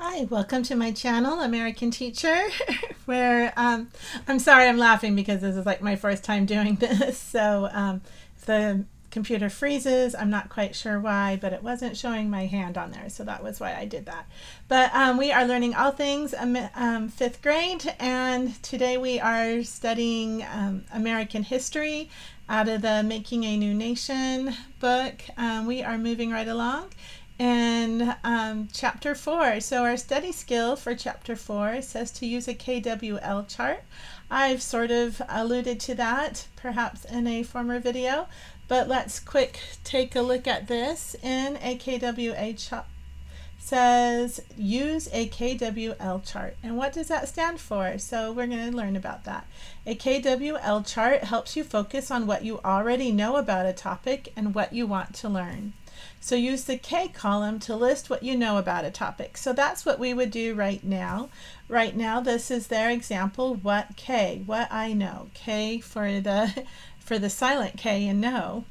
Hi, welcome to my channel, American Teacher, where I'm sorry I'm laughing because this is like my first time doing this. So if the computer freezes, I'm not quite sure why, but it wasn't showing my hand on there, so that was why I did that. But we are learning all things 5th grade, and today we are studying American history out of the Making a New Nation book. We are moving right along in chapter 4. So our study skill for chapter 4 says to use a KWL chart. I've sort of alluded to that perhaps in a former video, but let's take a look at this. In a KWA chart says use a KWL chart. And what does that stand for? So we're going to learn about that. A KWL chart helps you focus on what you already know about a topic and what you want to learn. So use the K column to list what you know about a topic. So that's what we would do right now. Right now, this is their example, what K, what I know. K for the silent K in know.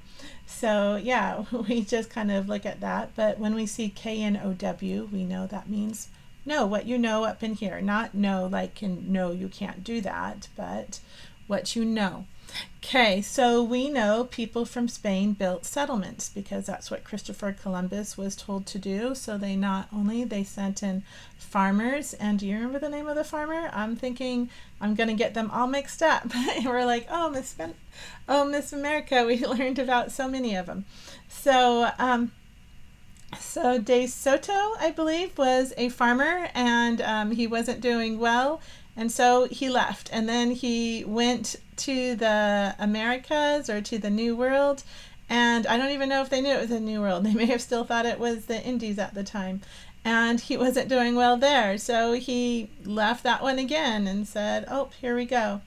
So yeah, we just kind of look at that. But when we see KNOW, we know that means know, what you know up in here. Not know like in no, you can't do that, but what you know. Okay, so we know people from Spain built settlements because that's what Christopher Columbus was told to do. So they sent in farmers, and do you remember the name of the farmer? I'm thinking I'm going to get them all mixed up. We're like, oh, Miss America, we learned about so many of them. So De Soto, I believe, was a farmer, and he wasn't doing well. And so he left, and then he went to the Americas or to the New World, and I don't even know if they knew it was the New World. They may have still thought it was the Indies at the time, and he wasn't doing well there. So he left that one again and said, oh, here we go.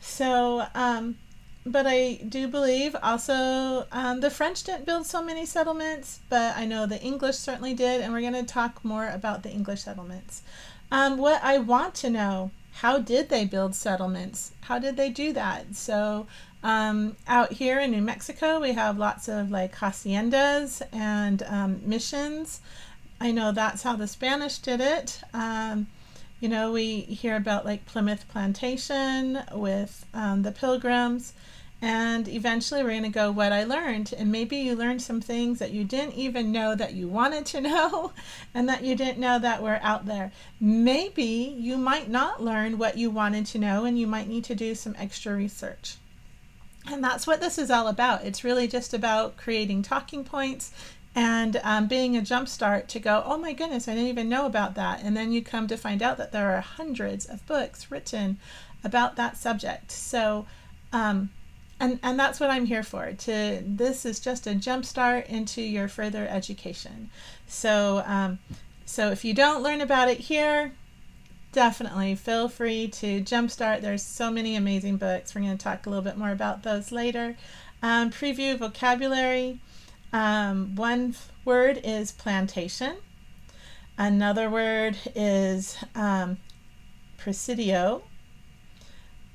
So, but I do believe also the French didn't build so many settlements, but I know the English certainly did, and we're going to talk more about the English settlements. What I want to know, how did they build settlements? How did they do that? So out here in New Mexico, we have lots of like haciendas and missions. I know that's how the Spanish did it. You know, we hear about like Plymouth Plantation with the Pilgrims. And eventually we're going to go what I learned. And maybe you learned some things that you didn't even know that you wanted to know and that you didn't know that were out there. Maybe you might not learn what you wanted to know and you might need to do some extra research. And that's what this is all about. It's really just about creating talking points and being a jump start to go, oh my goodness, I didn't even know about that. And then you come to find out that there are hundreds of books written about that subject. So, and that's what I'm here for. This is just a jump start into your further education. So, so if you don't learn about it here, definitely feel free to jumpstart. There's so many amazing books. We're going to talk a little bit more about those later. Preview vocabulary. One word is plantation. Another word is presidio.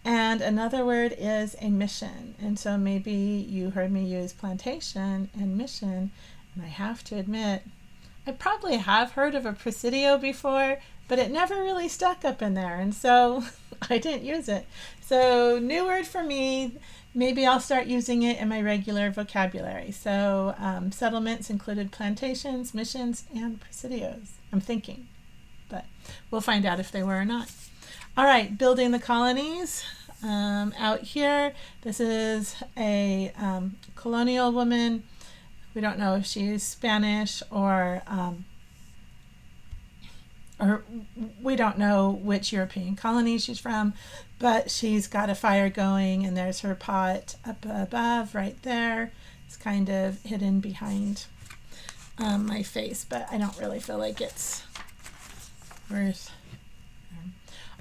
And another word is a mission. And so maybe you heard me use plantation and mission. And I have to admit, I probably have heard of a presidio before, but it never really stuck up in there. And so I didn't use it. So new word for me. Maybe I'll start using it in my regular vocabulary. So settlements included plantations, missions, and presidios. I'm thinking, but we'll find out if they were or not. All right, building the colonies. Out here, this is a colonial woman. We don't know if she's Spanish or we don't know which European colony she's from, but she's got a fire going, and there's her pot up above right there. It's kind of hidden behind my face, but I don't really feel like it's worth.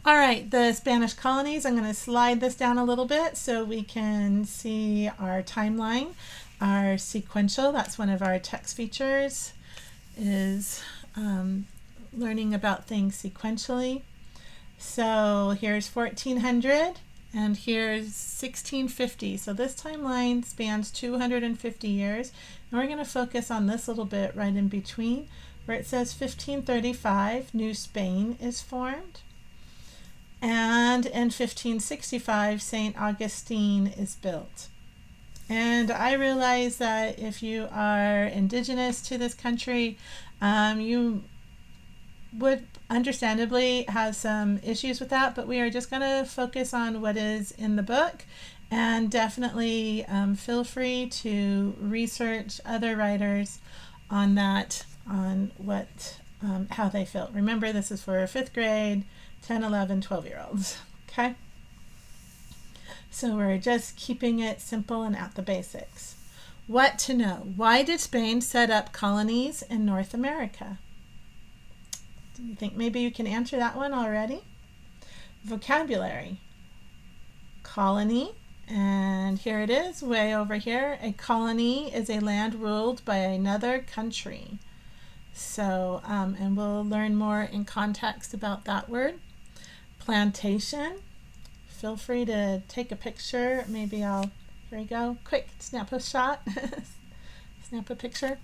All right, the Spanish colonies, I'm going to slide this down a little bit so we can see our timeline, our sequential. That's one of our text features, is learning about things sequentially. So here's 1400 and here's 1650. So this timeline spans 250 years. And we're going to focus on this little bit right in between. where it says 1535, New Spain is formed. And in 1565, St. Augustine is built. And I realize that if you are indigenous to this country, you would understandably have some issues with that, but we are just going to focus on what is in the book, and definitely feel free to research other writers on that, on what how they feel. Remember, this is for 5th grade, 10, 11, 12-year-olds. Okay? So we're just keeping it simple and at the basics. What to know? Why did Spain set up colonies in North America? Do you think maybe you can answer that one already? Vocabulary. Colony, and here it is, way over here. A colony is a land ruled by another country. So, and we'll learn more in context about that word. Plantation. Feel free to take a picture. Maybe here we go. Quick, snap a shot. Snap a picture.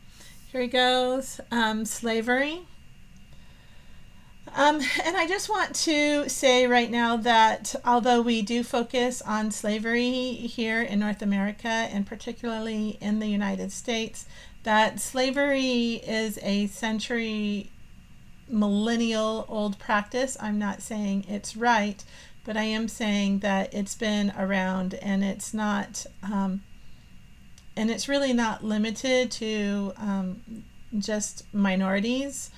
Here he goes. Slavery. And I just want to say right now that although we do focus on slavery here in North America, and particularly in the United States, that slavery is a millennial old practice. I'm not saying it's right, but I am saying that it's been around, and it's not, and it's really not limited to just minorities.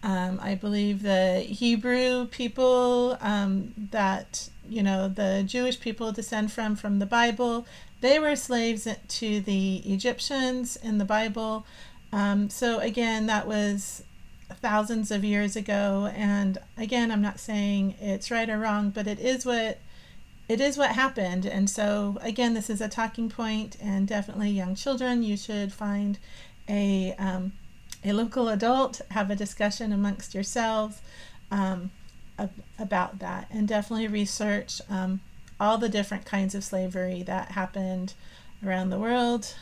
I believe the Hebrew people that, the Jewish people descend from the Bible, they were slaves to the Egyptians in the Bible. So again, that was thousands of years ago, and again, I'm not saying it's right or wrong, but it is what happened. And so again, this is a talking point, and definitely young children, you should find a local adult, have a discussion amongst yourselves about that, and definitely research all the different kinds of slavery that happened around the world.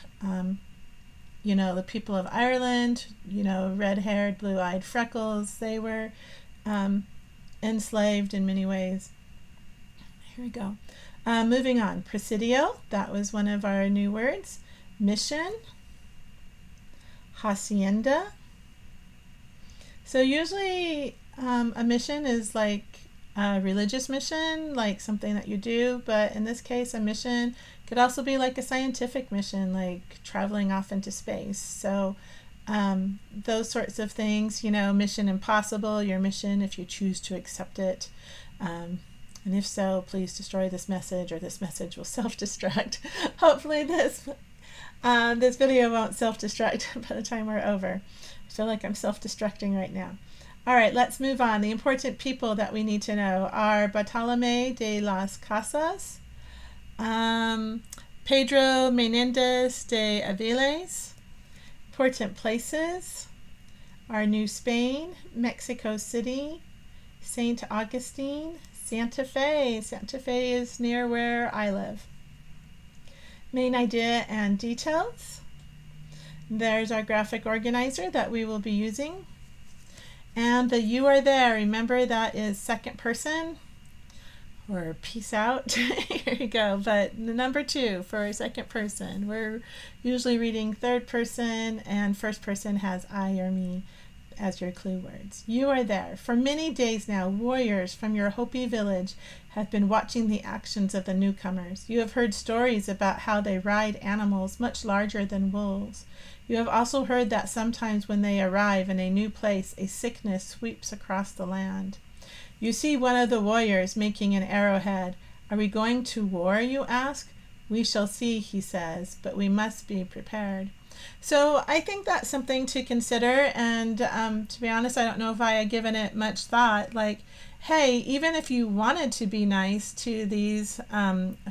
The people of Ireland, red-haired, blue-eyed, freckles, they were enslaved in many ways. Here we go. Moving on. Presidio, that was one of our new words. Mission. Hacienda. So usually a mission is like a religious mission, like something that you do, but in this case, a mission could also be like a scientific mission, like traveling off into space. So those sorts of things, Mission Impossible, your mission if you choose to accept it. And if so, please destroy this message, or this message will self-destruct. Hopefully this video won't self-destruct by the time we're over. I feel like I'm self-destructing right now. All right, let's move on. The important people that we need to know are Bartolome de Las Casas, Pedro Menendez de Aviles. Important places are New Spain, Mexico City, St. Augustine, Santa Fe. Santa Fe is near where I live. Main idea and details. There's our graphic organizer that we will be using. And the you are there, remember that is second person, or peace out. Here you go. But the number 2 for second person. We're usually reading third person, and first person has I or me as your clue words. You are there. For many days now, warriors from your Hopi village have been watching the actions of the newcomers. You have heard stories about how they ride animals much larger than wolves. You have also heard that sometimes when they arrive in a new place, a sickness sweeps across the land. You see one of the warriors making an arrowhead. Are we going to war, you ask? We shall see, he says, but we must be prepared. So I think that's something to consider, and to be honest, I don't know if I had given it much thought. Like, hey, even if you wanted to be nice to these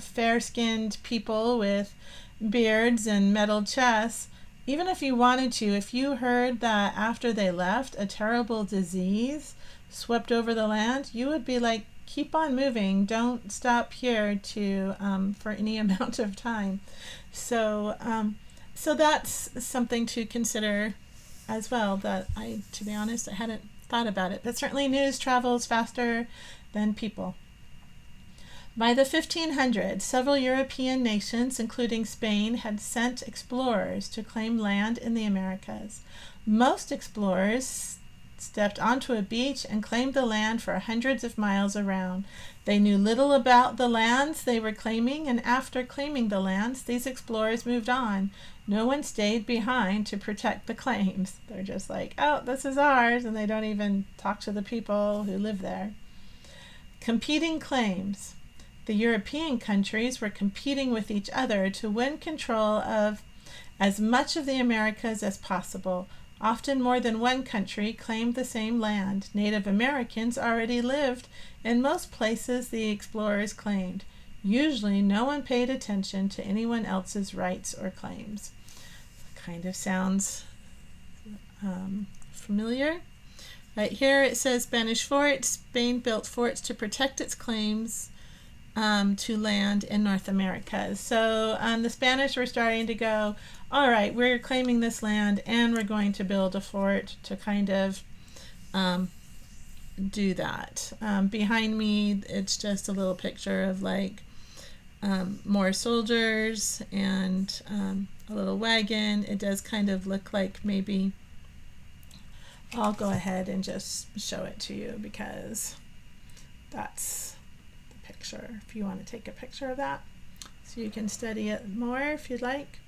fair-skinned people with beards and metal chests, even if you wanted to, if you heard that after they left, a terrible disease swept over the land, you would be like, keep on moving. Don't stop here for any amount of time. So that's something to consider as well that to be honest, I hadn't thought about it. But certainly news travels faster than people. By the 1500s, several European nations, including Spain, had sent explorers to claim land in the Americas. Most explorers stepped onto a beach and claimed the land for hundreds of miles around. They knew little about the lands they were claiming, and after claiming the lands, these explorers moved on. No one stayed behind to protect the claims. They're just like, oh, this is ours, and they don't even talk to the people who live there. Competing claims. The European countries were competing with each other to win control of as much of the Americas as possible. Often more than one country claimed the same land. Native Americans already lived in most places the explorers claimed. Usually no one paid attention to anyone else's rights or claims. Kind of sounds familiar. Right here it says Spanish forts. Spain built forts to protect its claims to land in North America. So the Spanish were starting to go, all right, we're claiming this land and we're going to build a fort to kind of do that. Behind me, it's just a little picture of like more soldiers and a little wagon. It does kind of look like maybe, I'll go ahead and just show it to you because that's picture if you want to take a picture of that so you can study it more if you'd like.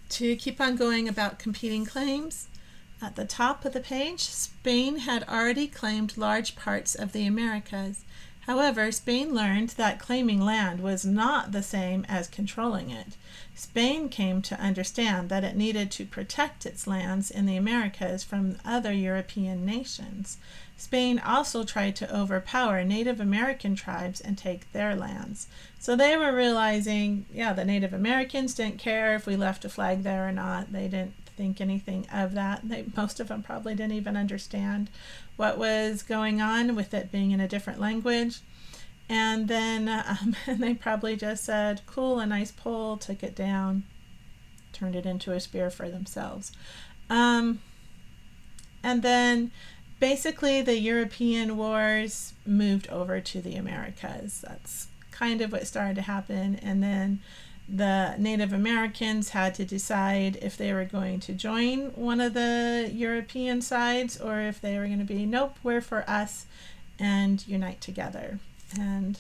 To keep on going about competing claims, at the top of the page, Spain had already claimed large parts of the Americas. However, Spain learned that claiming land was not the same as controlling it. Spain came to understand that it needed to protect its lands in the Americas from other European nations. Spain also tried to overpower Native American tribes and take their lands. So they were realizing, yeah, the Native Americans didn't care if we left a flag there or not. They didn't think anything of that. Most of them probably didn't even understand what was going on with it being in a different language. And then and they probably just said, cool, a nice pole, took it down, turned it into a spear for themselves. And then basically the European wars moved over to the Americas. That's kind of what started to happen. And then the Native Americans had to decide if they were going to join one of the European sides or if they were going to be, nope, we're for us, and unite together. And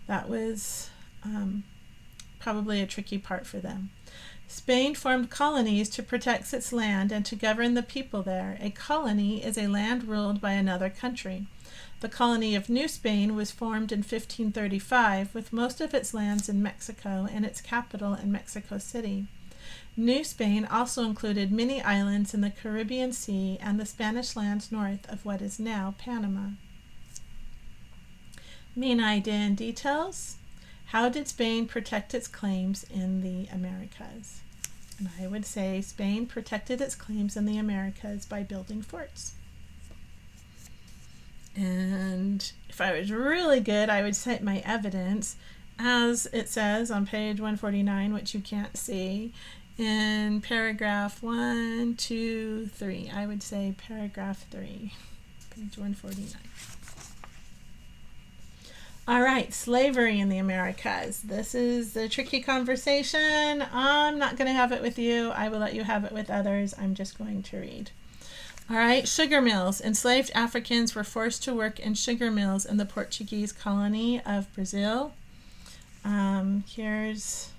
that was probably a tricky part for them. Spain formed colonies to protect its land and to govern the people there. A colony is a land ruled by another country. The colony of New Spain was formed in 1535 with most of its lands in Mexico and its capital in Mexico City. New Spain also included many islands in the Caribbean Sea and the Spanish lands north of what is now Panama. Main idea and details. How did Spain protect its claims in the Americas? And I would say Spain protected its claims in the Americas by building forts. And if I was really good, I would cite my evidence as it says on page 149, which you can't see, in paragraph 1, 2, 3. I would say paragraph 3, page 149. All right, slavery in the Americas. This is the tricky conversation. I'm not going to have it with you. I will let you have it with others. I'm just going to read. All right, sugar mills. Enslaved Africans were forced to work in sugar mills in the Portuguese colony of Brazil. Here's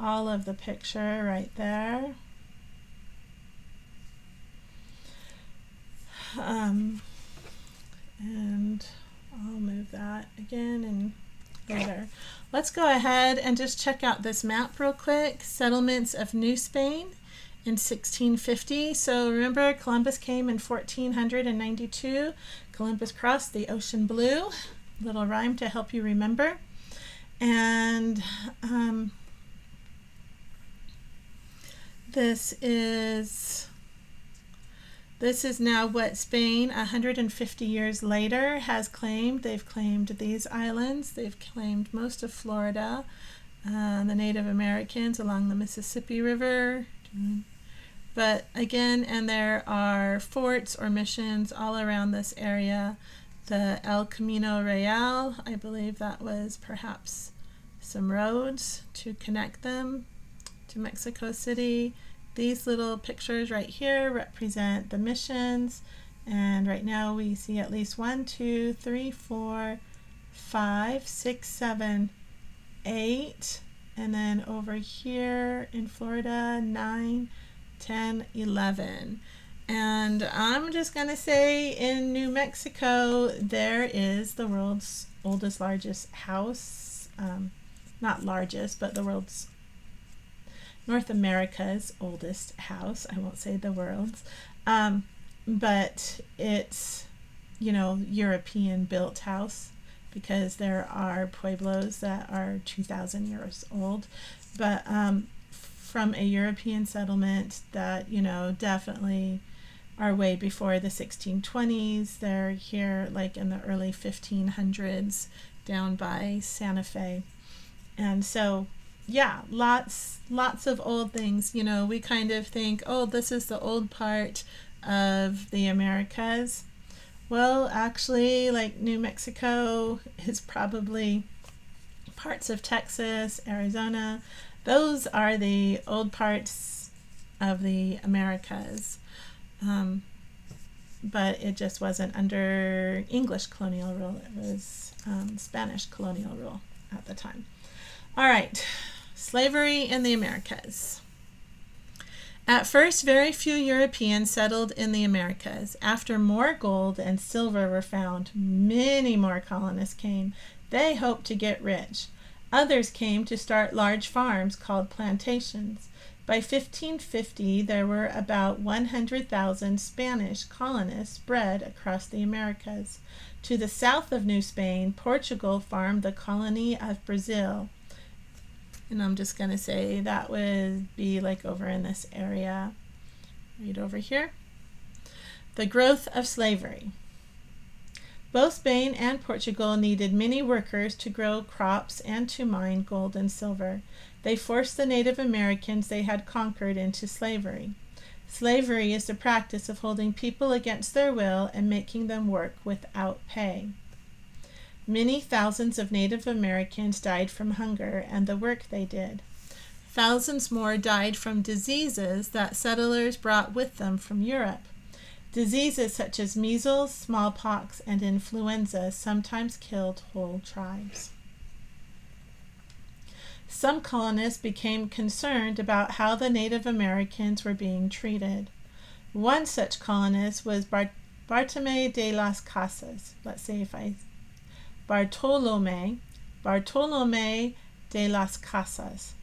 all of the picture right there. And I'll move that again and there. Let's go ahead and just check out this map real quick. Settlements of New Spain in 1650. So remember, Columbus came in 1492. Columbus crossed the ocean blue. Little rhyme to help you remember. And this is now what Spain 150 years later has claimed. They've claimed these islands. They've claimed most of Florida. The Native Americans along the Mississippi River to But again, and there are forts or missions all around this area. The El Camino Real, I believe that was perhaps some roads to connect them to Mexico City. These little pictures right here represent the missions. And right now we see at least 1, 2, 3, 4, 5, 6, 7, 8. And then over here in Florida, 9, 10, 11. And I'm just going to say in New Mexico, there is the world's oldest, largest house. Not largest, but the world's, North America's oldest house. I won't say the world's. But it's, European built house, because there are pueblos that are 2,000 years old. But from a European settlement that, definitely are way before the 1620s. They're here like in the early 1500s down by Santa Fe. And so, yeah, lots of old things. We kind of think, oh, this is the old part of the Americas. Well, actually, like New Mexico is probably parts of Texas, Arizona. Those are the old parts of the Americas. But it just wasn't under English colonial rule. It was Spanish colonial rule at the time. All right, slavery in the Americas. At first, very few Europeans settled in the Americas. After more gold and silver were found, many more colonists came. They hoped to get rich. Others came to start large farms called plantations. By 1550, there were about 100,000 Spanish colonists spread across the Americas. To the south of New Spain, Portugal farmed the colony of Brazil. And I'm just going to say that would be like over in this area, right over here. The growth of slavery. Both Spain and Portugal needed many workers to grow crops and to mine gold and silver. They forced the Native Americans they had conquered into slavery. Slavery is the practice of holding people against their will and making them work without pay. Many thousands of Native Americans died from hunger and the work they did. Thousands more died from diseases that settlers brought with them from Europe. Diseases such as measles, smallpox, and influenza sometimes killed whole tribes. Some colonists became concerned about how the Native Americans were being treated. One such colonist was Bartolome de Las Casas. Bartolome de Las Casas.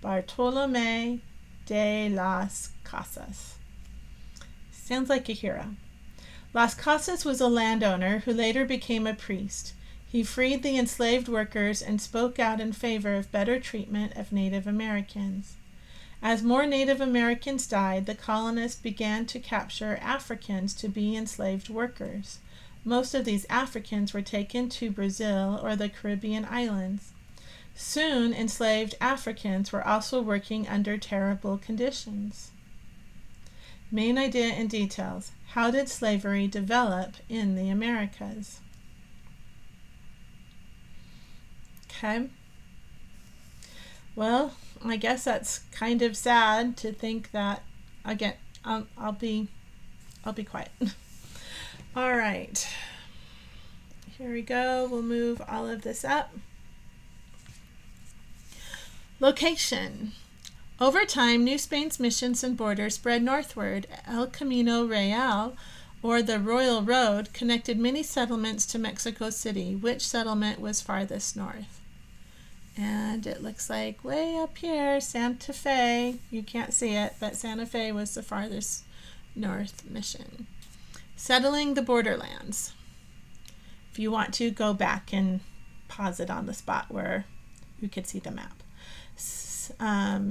Bartolome de Las Casas. Sounds like a hero. Las Casas was a landowner who later became a priest. He freed the enslaved workers and spoke out in favor of better treatment of Native Americans. As more Native Americans died, the colonists began to capture Africans to be enslaved workers. Most of these Africans were taken to Brazil or the Caribbean islands. Soon, enslaved Africans were also working under terrible conditions. Main idea and details. How did slavery develop in the Americas? Okay. Well, I guess that's kind of sad to think that. Again, I'll be quiet. All right. Here we go. We'll move all of this up. Location. Over time, New Spain's missions and borders spread northward. El Camino Real, or the Royal Road, connected many settlements to Mexico City. Which settlement was farthest north? And it looks like way up here, Santa Fe. You can't see it, but Santa Fe was the farthest north mission. Settling the borderlands. If you want to, go back and pause it on the spot where you could see the map.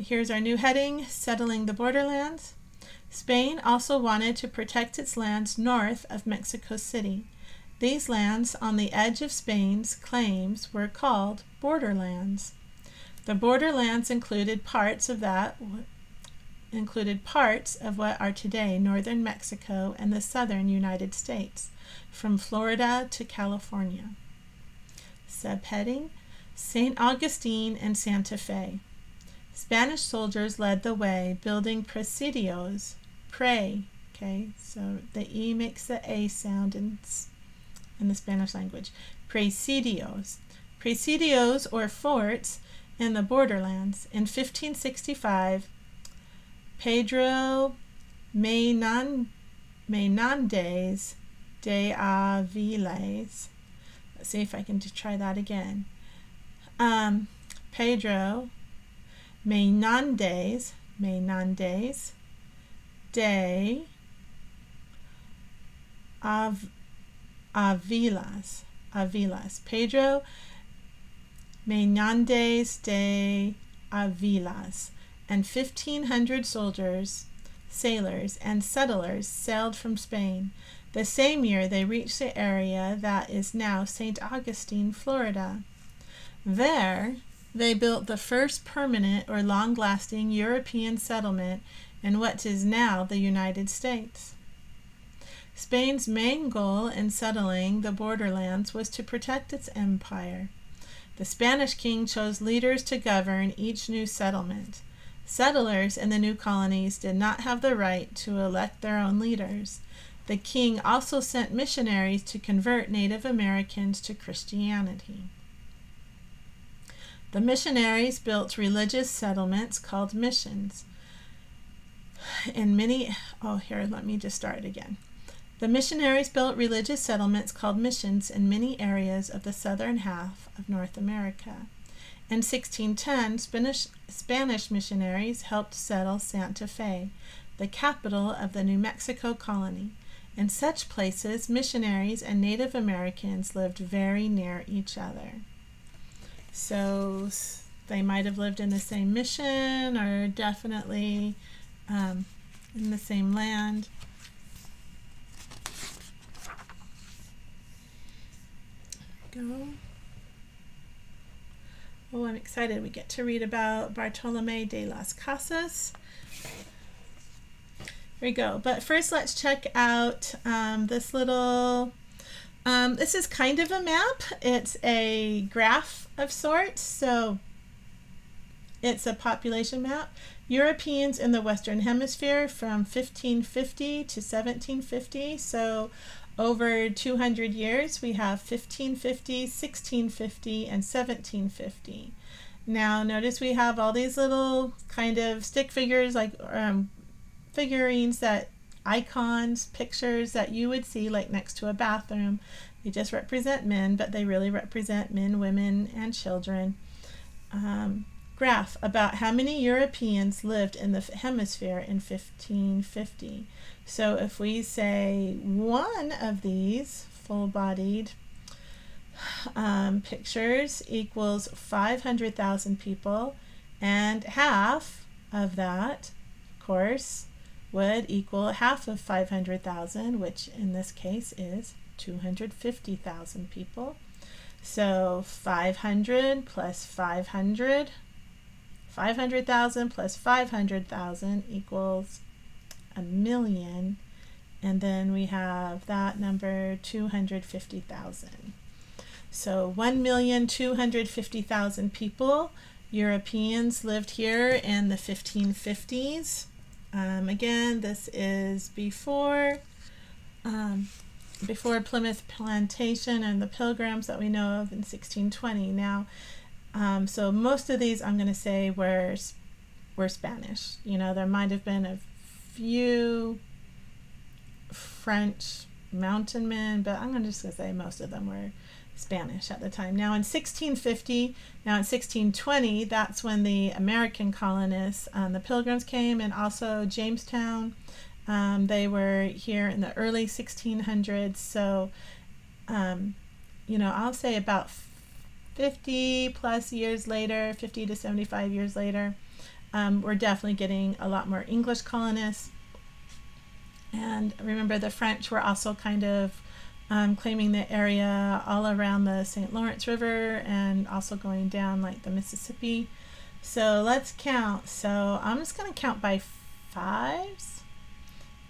Here's our new heading, Settling the Borderlands. Spain also wanted to protect its lands north of Mexico City. These lands on the edge of Spain's claims were called borderlands. The borderlands included parts of included parts of what are today northern Mexico and the southern United States, from Florida to California. Subheading: St. Augustine and Santa Fe. Spanish soldiers led the way, building presidios. Pray, okay, so the E makes the A sound in the Spanish language. Presidios. Presidios, or forts, in the borderlands. In 1565, Pedro Menendez de Aviles. Let's see if I can try that again. Pedro Menendez de Avilas. Pedro Menendez de Avilas and 1,500 soldiers, sailors, and settlers sailed from Spain. The same year they reached the area that is now St. Augustine, Florida. There, they built the first permanent or long-lasting European settlement in what is now the United States. Spain's main goal in settling the borderlands was to protect its empire. The Spanish king chose leaders to govern each new settlement. Settlers in the new colonies did not have the right to elect their own leaders. The king also sent missionaries to convert Native Americans to Christianity. The missionaries built religious settlements called missions. The missionaries built religious settlements called missions in many areas of the southern half of North America. In 1610, Spanish missionaries helped settle Santa Fe, the capital of the New Mexico colony. In such places, missionaries and Native Americans lived very near each other. So they might have lived in the same mission or definitely in the same land. Go. Oh, I'm excited. We get to read about Bartolome de Las Casas. Here we go. But first, let's check out this little, this is kind of a map. It's a graph of sorts. So it's a population map. Europeans in the Western Hemisphere from 1550 to 1750. So over 200 years, we have 1550, 1650, and 1750. Now, notice we have all these little kind of stick figures, like figurines, icons, pictures that you would see like next to a bathroom. They just represent men, but they really represent men, women, and children. Graph about how many Europeans lived in the hemisphere in 1550. So if we say one of these full-bodied pictures equals 500,000 people, and half of that, of course, would equal half of 500,000, which in this case is 250,000 people. So 500 plus 500, 500,000 plus 500,000 equals 1,000,000, and then we have that number 250,000. So 1,250,000 people, Europeans, lived here in the 1550s. Again, this is before Plymouth Plantation and the Pilgrims that we know of in 1620. Now, so most of these I'm going to say were Spanish. You know, there might have been a few French mountain men, but I'm just going to say most of them were Spanish at the time. Now in 1620, that's when the American colonists, the Pilgrims came, and also Jamestown. They were here in the early 1600s. So, you know, I'll say about 50 plus years later, 50 to 75 years later, we're definitely getting a lot more English colonists. And remember, the French were also kind of claiming the area all around the St. Lawrence River and also going down like the Mississippi. So let's count. So I'm just going to count by fives.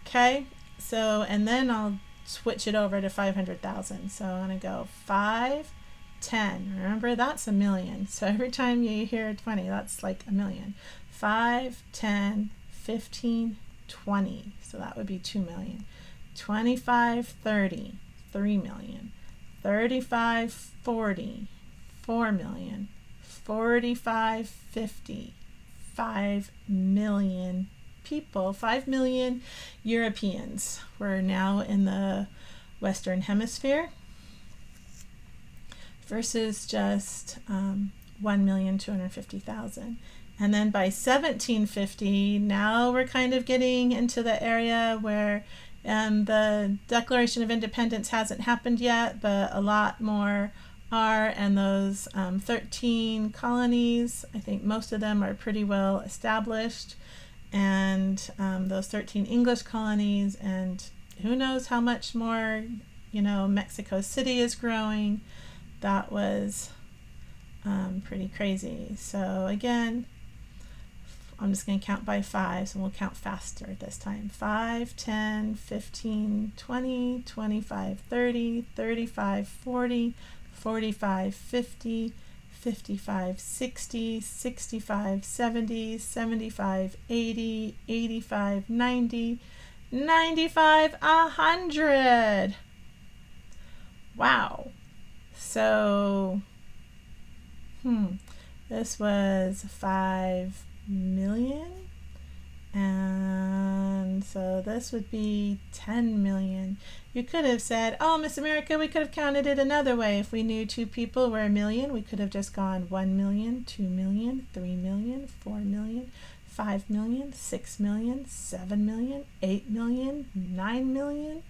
Okay, so, and then I'll switch it over to 500,000. So I'm going to go 5, 10. Remember, that's a million. So every time you hear 20, that's like a million. 5, 10, 15, 20. So that would be 2 million. 25, 30, 3 million. 35, 40, 4 million. 45, 50, 5 million people. 5 million Europeans were now in the Western Hemisphere versus just 1,250,000. And then by 1750, now we're kind of getting into the area where the Declaration of Independence hasn't happened yet, but a lot more are, and those 13 colonies, I think most of them are pretty well established, and those 13 English colonies, and who knows how much more, Mexico City is growing. That was pretty crazy. So again, I'm just going to count by fives, and we'll count faster this time. 5, 10, 15, 20, 25, 30, 35, 40, 45, 50, 55, 60, 65, 70, 75, 80, 85, 90, 95, 100. Wow. So, this was 5 million, and so this would be 10 million. You could have said, oh, Miss America, we could have counted it another way. If we knew 2 people were a million, we could have just gone 1 million, 2 million, 3 million, 4 million, 5 million, 6 million, 7 million, 8 million, 9 million,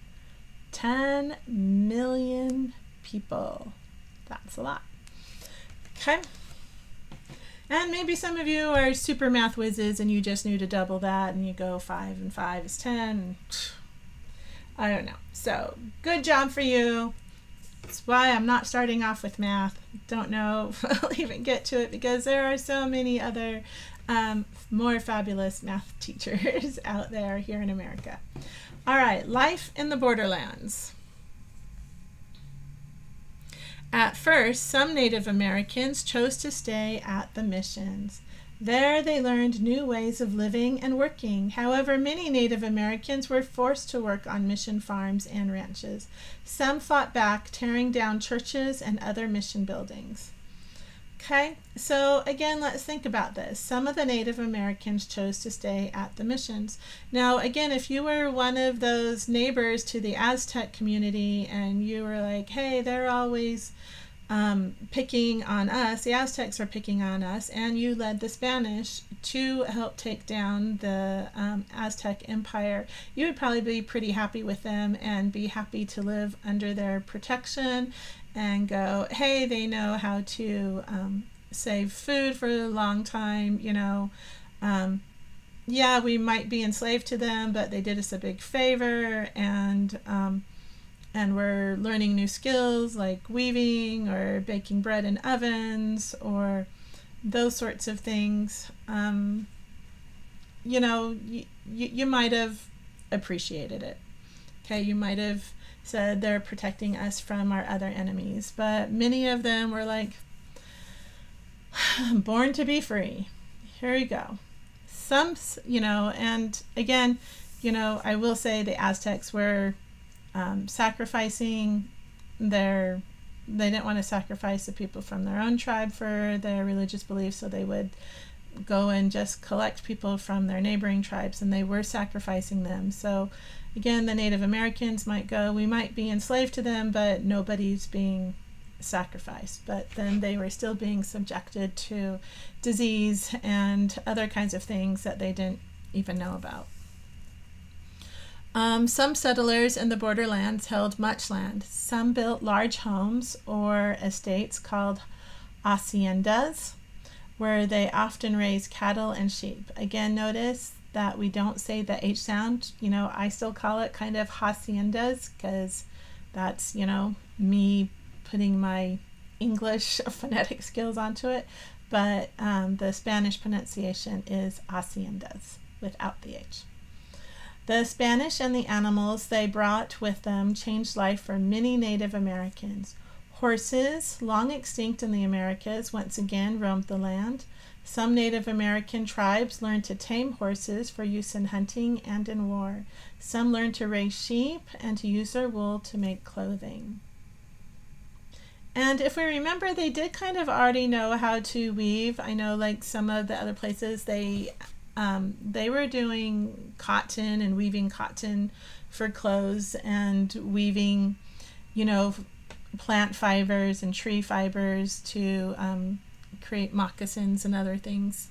10 million people. That's a lot. Okay. And maybe some of you are super math whizzes and you just knew to double that, and you go 5 and 5 is 10. I don't know. So good job for you. That's why I'm not starting off with math. Don't know if I'll even get to it, because there are so many other more fabulous math teachers out there here in America. All right, life in the borderlands. At first, some Native Americans chose to stay at the missions. There they learned new ways of living and working. However, many Native Americans were forced to work on mission farms and ranches. Some fought back, tearing down churches and other mission buildings. Okay, so again, let's think about this. Some of the Native Americans chose to stay at the missions. Now, again, if you were one of those neighbors to the Aztec community and you were like, hey, they're always picking on us, the Aztecs are picking on us, and you led the Spanish to help take down the Aztec Empire, you would probably be pretty happy with them and be happy to live under their protection and go, hey, they know how to save food for a long time, yeah, we might be enslaved to them, but they did us a big favor, and we're learning new skills like weaving or baking bread in ovens or those sorts of things. You might have appreciated it. Okay, you might have said they're protecting us from our other enemies, but many of them were like, born to be free. Here we go. Some, and again, I will say the Aztecs were sacrificing they didn't want to sacrifice the people from their own tribe for their religious beliefs, so they would go and just collect people from their neighboring tribes, and they were sacrificing them. So again, the Native Americans might go, we might be enslaved to them, but nobody's being sacrificed. But then they were still being subjected to disease and other kinds of things that they didn't even know about. Some settlers in the borderlands held much land. Some built large homes or estates called haciendas, where they often raised cattle and sheep. Again, notice that we don't say the H sound. I still call it kind of haciendas because that's, me putting my English phonetic skills onto it. But the Spanish pronunciation is haciendas. without the H. The Spanish and the animals they brought with them changed life for many Native Americans. Horses, long extinct in the Americas, once again roamed the land. Some Native American tribes learned to tame horses for use in hunting and in war. Some learned to raise sheep and to use their wool to make clothing. And if we remember, they did kind of already know how to weave. I know like some of the other places they were doing cotton and weaving cotton for clothes and weaving, plant fibers and tree fibers to create moccasins and other things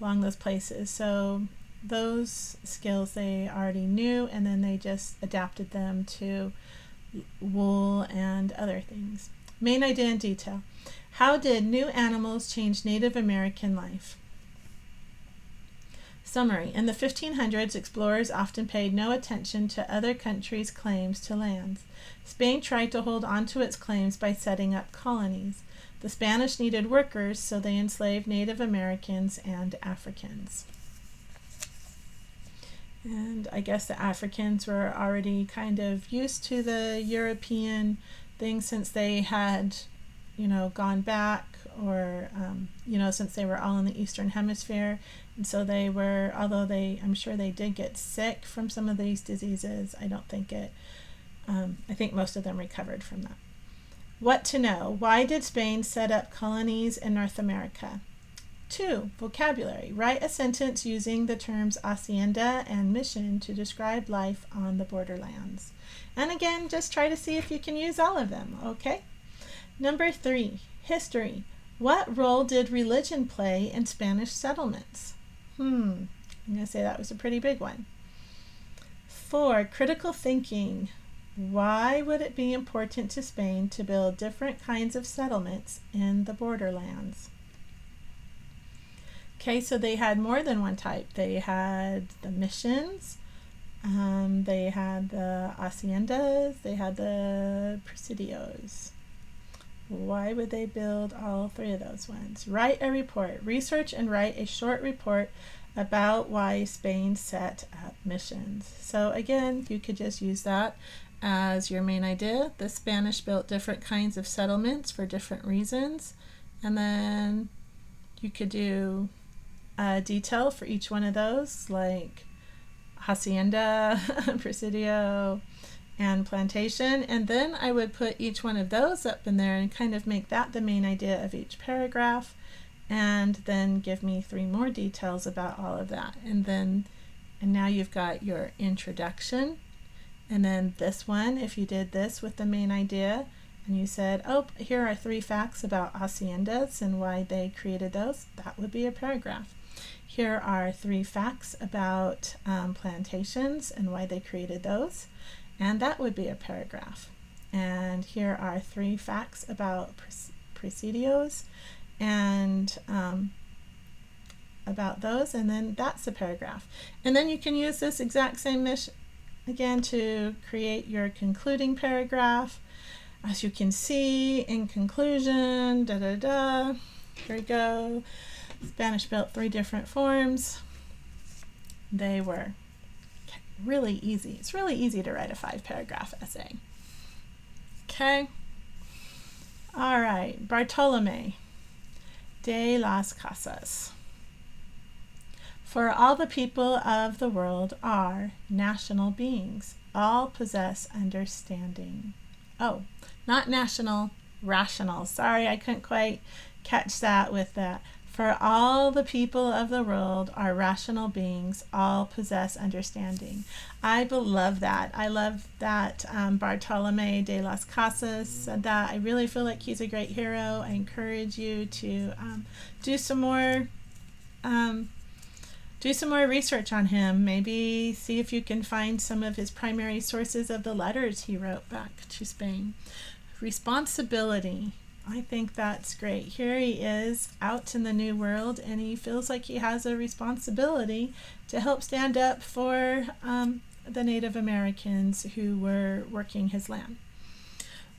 along those places. So those skills they already knew, and then they just adapted them to wool and other things. Main idea and detail. How did new animals change Native American life? Summary. In the 1500s, explorers often paid no attention to other countries' claims to lands. Spain tried to hold on to its claims by setting up colonies. The Spanish needed workers, so they enslaved Native Americans and Africans. And I guess the Africans were already kind of used to the European thing since they had, gone back, or, since they were all in the Eastern Hemisphere. And so they were, although I'm sure they did get sick from some of these diseases, I think most of them recovered from that. What to know? Why did Spain set up colonies in North America? 2. Vocabulary. Write a sentence using the terms hacienda and mission to describe life on the borderlands. And again, just try to see if you can use all of them, okay? Number 3. History. What role did religion play in Spanish settlements? I'm going to say that was a pretty big one. 4. Critical thinking. Why would it be important to Spain to build different kinds of settlements in the borderlands? Okay, so they had more than one type. They had the missions, they had the haciendas, they had the presidios. Why would they build all 3 of those ones? Write a report. Research and write a short report about why Spain set up missions. So again, you could just use that as your main idea. The Spanish built different kinds of settlements for different reasons, and then you could do a detail for each one of those, like hacienda, presidio, and plantation, and then I would put each one of those up in there and kind of make that the main idea of each paragraph, and then give me 3 more details about all of that. And now you've got your introduction, and then this one, if you did this with the main idea and you said, here are 3 facts about haciendas and why they created those, that would be a paragraph. Here are 3 facts about plantations and why they created those, and that would be a paragraph. And here are 3 facts about presidios and about those, and then that's a paragraph. And then you can use this exact same again to create your concluding paragraph. As you can see, in conclusion, here we go. Spanish built 3 different forms. They were really easy. It's really easy to write a 5-paragraph essay. Okay. All right. Bartolome de Las Casas. For all the people of the world are national beings. All possess understanding. Oh, not national, rational. Sorry, I couldn't quite catch that with that. For all the people of the world are rational beings, all possess understanding. I love that. I love that Bartolome de Las Casas said that. I really feel like he's a great hero. I encourage you to do some more research on him. Maybe see if you can find some of his primary sources of the letters he wrote back to Spain. Responsibility. I think that's great. Here he is out in the New World, and he feels like he has a responsibility to help stand up for the Native Americans who were working his land.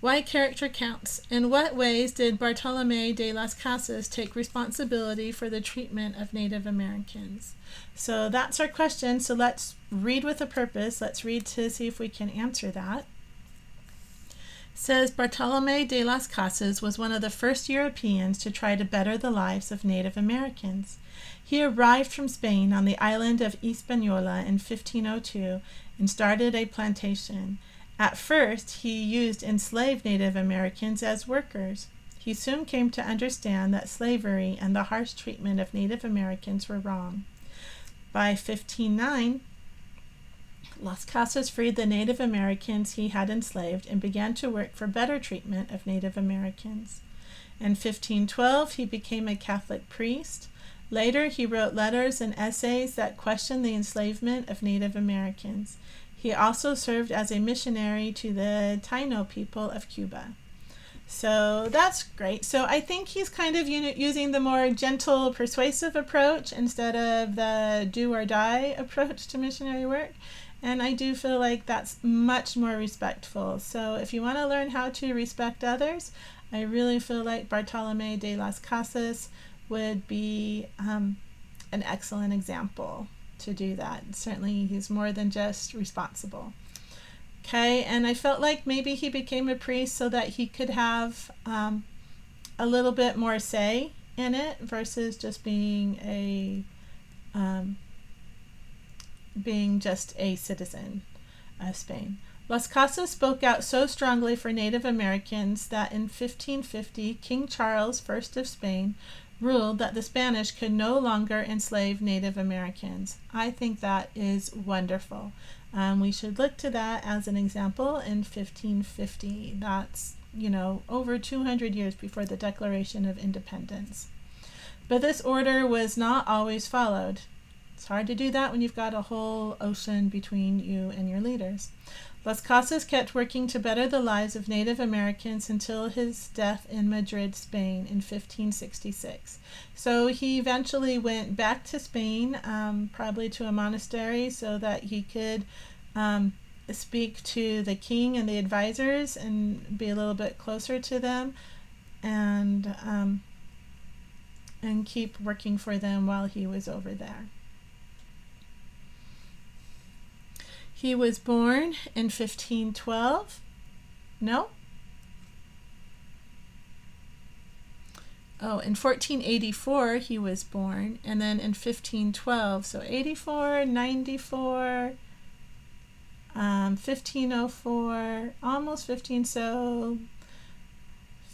Why character counts. In what ways did Bartolome de Las Casas take responsibility for the treatment of Native Americans? So that's our question. So let's read with a purpose. Let's read to see if we can answer that. It says Bartolome de Las Casas was one of the first Europeans to try to better the lives of Native Americans. He arrived from Spain on the island of Hispaniola in 1502 and started a plantation. At first, he used enslaved Native Americans as workers. He soon came to understand that slavery and the harsh treatment of Native Americans were wrong. By 1509, Las Casas freed the Native Americans he had enslaved and began to work for better treatment of Native Americans. In 1512, he became a Catholic priest. Later, he wrote letters and essays that questioned the enslavement of Native Americans. He also served as a missionary to the Taino people of Cuba. So that's great. So I think he's kind of using the more gentle, persuasive approach instead of the do or die approach to missionary work. And I do feel like that's much more respectful. So if you want to learn how to respect others, I really feel like Bartolome de Las Casas would be an excellent example to do that. Certainly he's more than just responsible. Okay, and I felt like maybe he became a priest so that he could have a little bit more say in it versus just being just a citizen of Spain. Las Casas spoke out so strongly for Native Americans that in 1550, King Charles I of Spain ruled that the Spanish could no longer enslave Native Americans. I think that is wonderful. We should look to that as an example in 1550. That's, over 200 years before the Declaration of Independence. But this order was not always followed. It's hard to do that when you've got a whole ocean between you and your leaders. Las Casas kept working to better the lives of Native Americans until his death in Madrid, Spain in 1566. So he eventually went back to Spain, probably to a monastery, so that he could speak to the king and the advisors and be a little bit closer to them and keep working for them while he was over there. He was born in 1512. No? Oh, in 1484 he was born, and then in 1512, so 84, 94, 1504, almost 15, so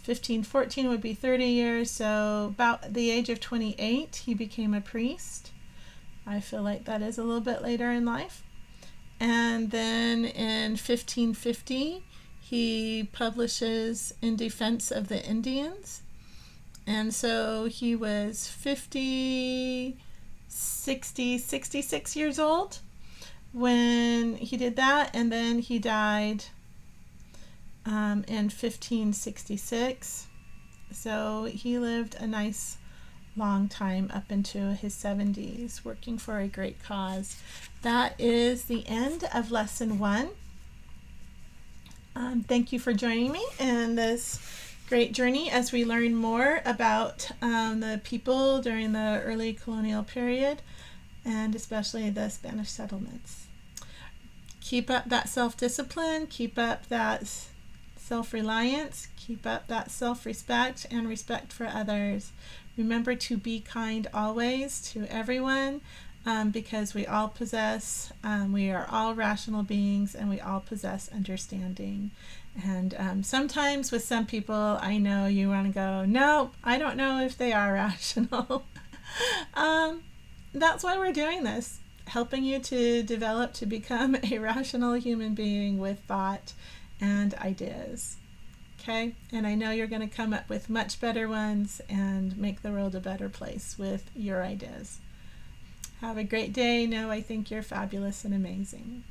1514 would be 30 years, so about the age of 28 he became a priest. I feel like that is a little bit later in life. And then in 1550, he publishes In Defense of the Indians. And so he was 66 years old when he did that. And then he died in 1566. So he lived a nice long time up into his 70s, working for a great cause. That is the end of lesson 1. Thank you for joining me in this great journey as we learn more about the people during the early colonial period, and especially the Spanish settlements. Keep up that self-discipline, keep up that self-reliance, keep up that self-respect and respect for others. Remember to be kind always to everyone, because we all possess, we are all rational beings, and we all possess understanding. And sometimes with some people, I know you want to go, no, I don't know if they are rational. That's why we're doing this, helping you to develop to become a rational human being with thought and ideas. Okay, and I know you're going to come up with much better ones and make the world a better place with your ideas. Have a great day. Know I think you're fabulous and amazing.